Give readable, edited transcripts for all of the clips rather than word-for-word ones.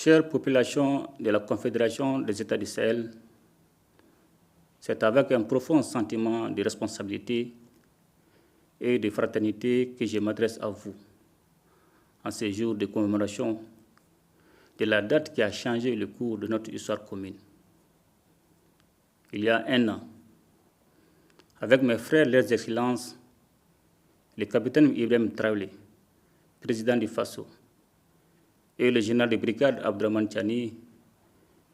Chère population de la Confédération des États du Sahel, c'est avec un profond sentiment de responsabilité et de fraternité que je m'adresse à vous en ces jours de commémoration de la date qui a changé le cours de notre histoire commune. Il y a un an, avec mes frères, leurs excellences, le capitaine Ibrahim Traoré, président du FASO, et le général de brigade Abdraman Tiani,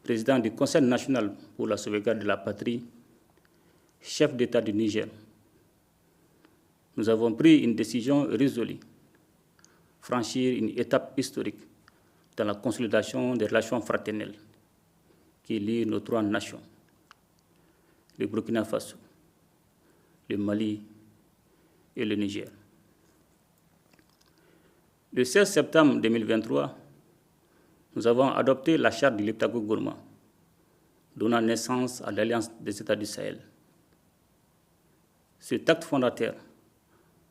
président du Conseil national pour la sauvegarde de la patrie, chef d'État du Niger, nous avons pris une décision résolue, franchir une étape historique dans la consolidation des relations fraternelles qui lient nos trois nations, le Burkina Faso, le Mali et le Niger. Le 16 septembre 2023, nous avons adopté la charte de Liptako-Gourma, donnant naissance à l'Alliance des États du Sahel. Cet acte fondateur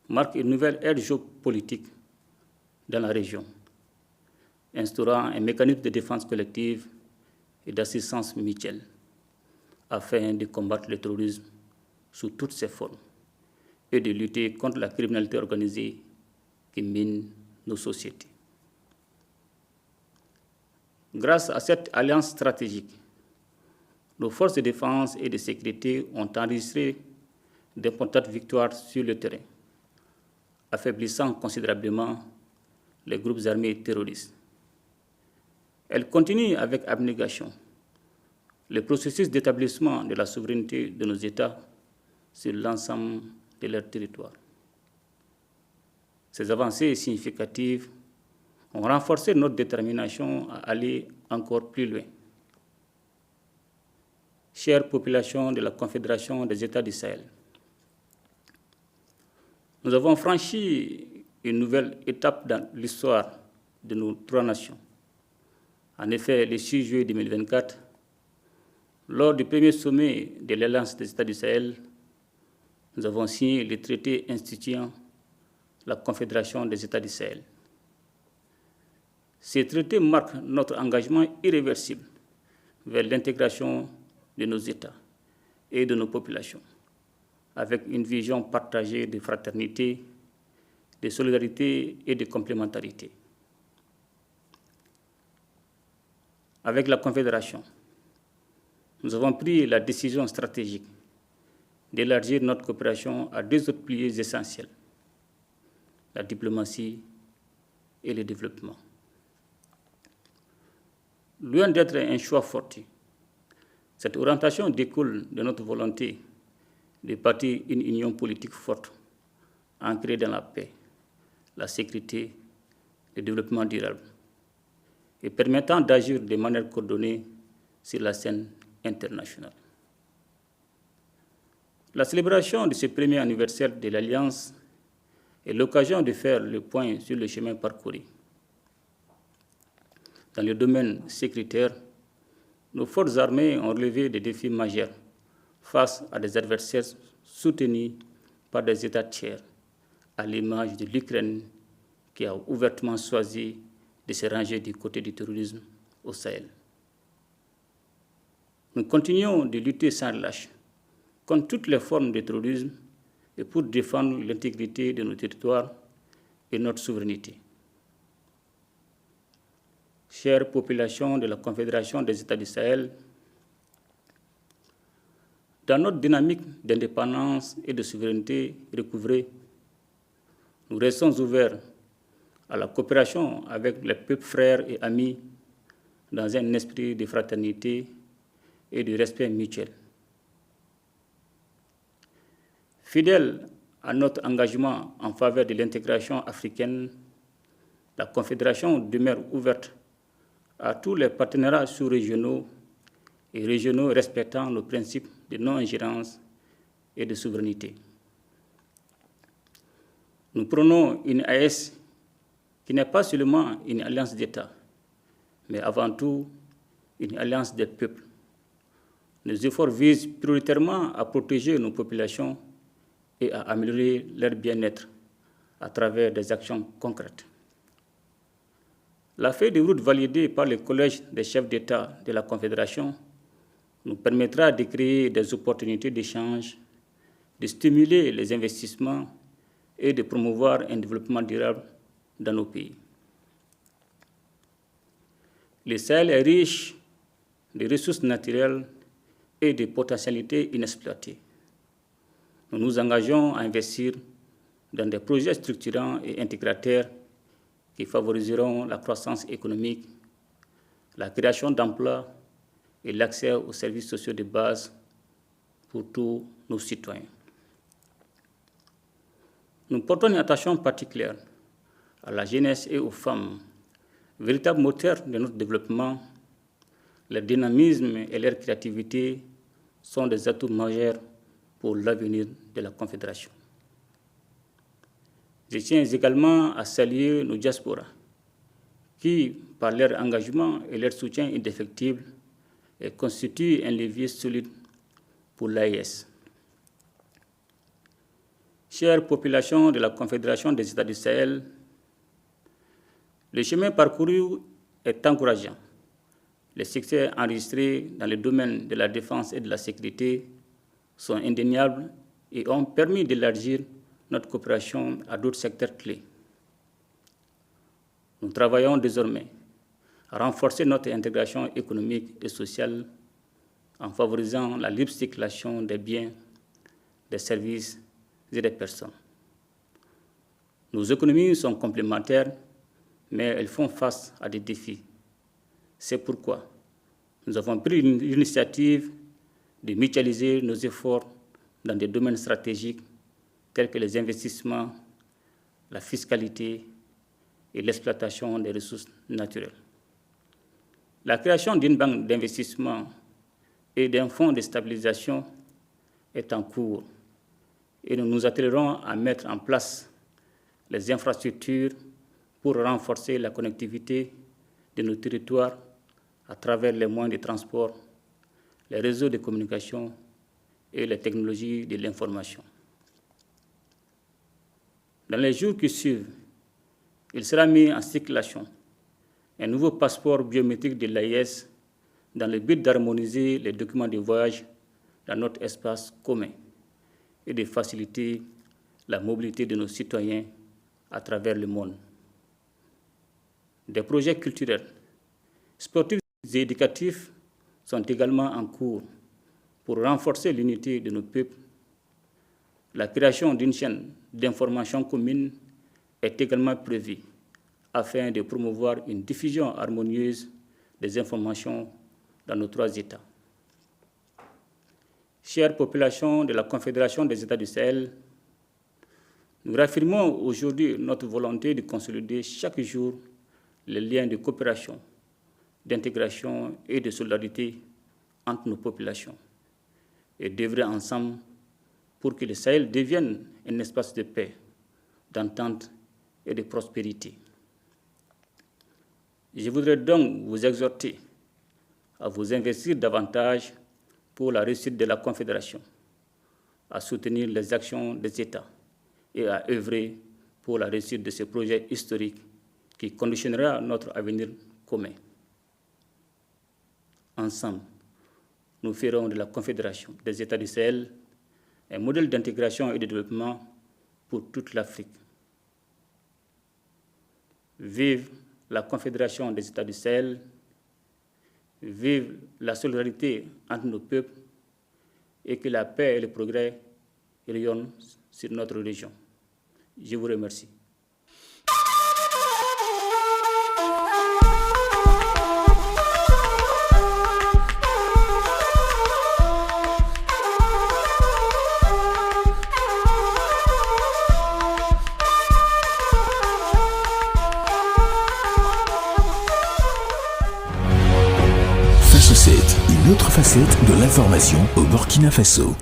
marque une nouvelle ère géopolitique dans la région, instaurant un mécanisme de défense collective et d'assistance mutuelle afin de combattre le terrorisme sous toutes ses formes et de lutter contre la criminalité organisée qui mine nos sociétés. Grâce à cette alliance stratégique, nos forces de défense et de sécurité ont enregistré d'importantes victoires sur le terrain, affaiblissant considérablement les groupes armés terroristes. Elles continuent avec abnégation le processus d'établissement de la souveraineté de nos États sur l'ensemble de leur territoire. Ces avancées significatives ont renforcé notre détermination à aller encore plus loin. Chère population de la Confédération des États du Sahel, nous avons franchi une nouvelle étape dans l'histoire de nos trois nations. En effet, le 6 juillet 2024, lors du premier sommet de l'Alliance des États du Sahel, nous avons signé le traité instituant la Confédération des États du Sahel. Ce traité marque notre engagement irréversible vers l'intégration de nos États et de nos populations, avec une vision partagée de fraternité, de solidarité et de complémentarité. Avec la Confédération, nous avons pris la décision stratégique d'élargir notre coopération à deux autres piliers essentiels, la diplomatie et le développement. Loin d'être un choix fortuit, cette orientation découle de notre volonté de bâtir une union politique forte, ancrée dans la paix, la sécurité, le développement durable, et permettant d'agir de manière coordonnée sur la scène internationale. La célébration de ce premier anniversaire de l'Alliance est l'occasion de faire le point sur le chemin parcouru. Dans le domaine sécuritaire, nos forces armées ont relevé des défis majeurs face à des adversaires soutenus par des États tiers, à l'image de l'Ukraine qui a ouvertement choisi de se ranger du côté du terrorisme au Sahel. Nous continuons de lutter sans relâche contre toutes les formes de terrorisme et pour défendre l'intégrité de nos territoires et notre souveraineté. Chère population de la Confédération des États du Sahel, dans notre dynamique d'indépendance et de souveraineté recouvrée, nous restons ouverts à la coopération avec les peuples frères et amis dans un esprit de fraternité et de respect mutuel. Fidèle à notre engagement en faveur de l'intégration africaine, la Confédération demeure ouverte à tous les partenariats sous-régionaux et régionaux respectant nos principes de non-ingérence et de souveraineté. Nous prenons une AES qui n'est pas seulement une alliance d'États, mais avant tout une alliance des peuples. Nos efforts visent prioritairement à protéger nos populations et à améliorer leur bien-être à travers des actions concrètes. La feuille de route validée par le Collège des chefs d'État de la Confédération nous permettra de créer des opportunités d'échange, de stimuler les investissements et de promouvoir un développement durable dans nos pays. Le Sahel est riche de ressources naturelles et de potentialités inexploitées. Nous nous engageons à investir dans des projets structurants et intégrateurs qui favoriseront la croissance économique, la création d'emplois et l'accès aux services sociaux de base pour tous nos citoyens. Nous portons une attention particulière à la jeunesse et aux femmes, véritables moteurs de notre développement. Leur dynamisme et leur créativité sont des atouts majeurs pour l'avenir de la Confédération. Je tiens également à saluer nos diasporas qui, par leur engagement et leur soutien indéfectible, constituent un levier solide pour l'AES. Chère population de la Confédération des États du Sahel, le chemin parcouru est encourageant. Les succès enregistrés dans le domaine de la défense et de la sécurité sont indéniables et ont permis d'élargir notre coopération à d'autres secteurs clés. Nous travaillons désormais à renforcer notre intégration économique et sociale en favorisant la libre circulation des biens, des services et des personnes. Nos économies sont complémentaires, mais elles font face à des défis. C'est pourquoi nous avons pris l'initiative de mutualiser nos efforts dans des domaines stratégiques tels que les investissements, la fiscalité et l'exploitation des ressources naturelles. La création d'une banque d'investissement et d'un fonds de stabilisation est en cours et nous nous attellerons à mettre en place les infrastructures pour renforcer la connectivité de nos territoires à travers les moyens de transport, les réseaux de communication et les technologies de l'information. Dans les jours qui suivent, il sera mis en circulation un nouveau passeport biométrique de l'AES dans le but d'harmoniser les documents de voyage dans notre espace commun et de faciliter la mobilité de nos citoyens à travers le monde. Des projets culturels, sportifs et éducatifs sont également en cours pour renforcer l'unité de nos peuples. La création d'une chaîne d'information commune est également prévue afin de promouvoir une diffusion harmonieuse des informations dans nos trois États. Chère population de la Confédération des États du Sahel, nous réaffirmons aujourd'hui notre volonté de consolider chaque jour les liens de coopération, d'intégration et de solidarité entre nos populations et d'œuvrer ensemble pour que le Sahel devienne un espace de paix, d'entente et de prospérité. Je voudrais donc vous exhorter à vous investir davantage pour la réussite de la Confédération, à soutenir les actions des États et à œuvrer pour la réussite de ce projet historique qui conditionnera notre avenir commun. Ensemble, nous ferons de la Confédération des États du Sahel un modèle d'intégration et de développement pour toute l'Afrique. Vive la Confédération des États du Sahel, vive la solidarité entre nos peuples et que la paix et le progrès rayonnent sur notre région. Je vous remercie. Une autre facette de l'information au Burkina Faso.